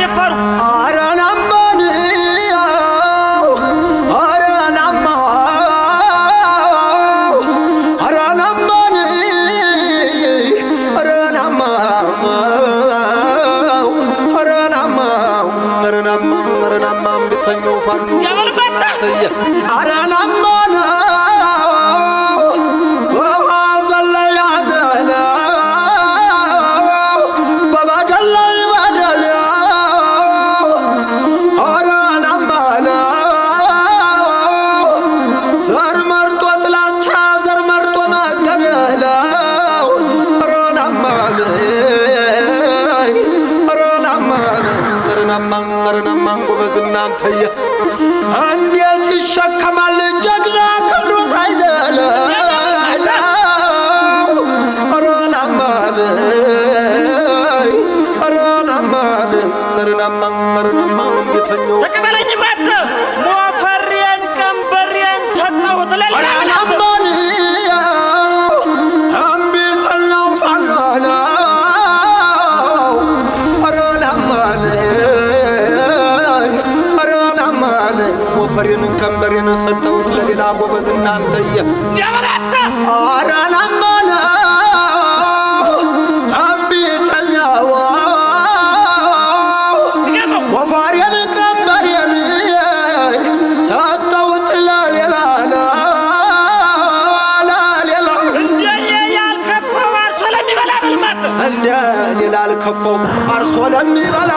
ደፋሩ አረናማን አረናማ አረናማን አረናማ አረናማ አረናማ አረናማ ብተኛው ፋኑ ያበልቀጣ አረናማ እናንተየ እንዴት ይሸከማል ጀግና ክንዱ ሳይዘለ አረናማን አረናማን አረናማን ጌተኛው ተቀበለኝ ማተ ሞፈሬን ቀንበሬን ሰጠሁት ለላናማን አምቢተኛው ፋናና አረናማን ሞፈሬን ቀንበሬን ሰጠሁት ለሌላ ጎበዝ እናንተየ ያበላታ አረናማን አምቢተኛው ሞፈሬን ቀንበሬን ሰጠሁት ለሌላ እንደኔ ያልከፋው አርሶ ለሚበላ በልማት እንደኔ ላልከፋው አርሶ ለሚበላ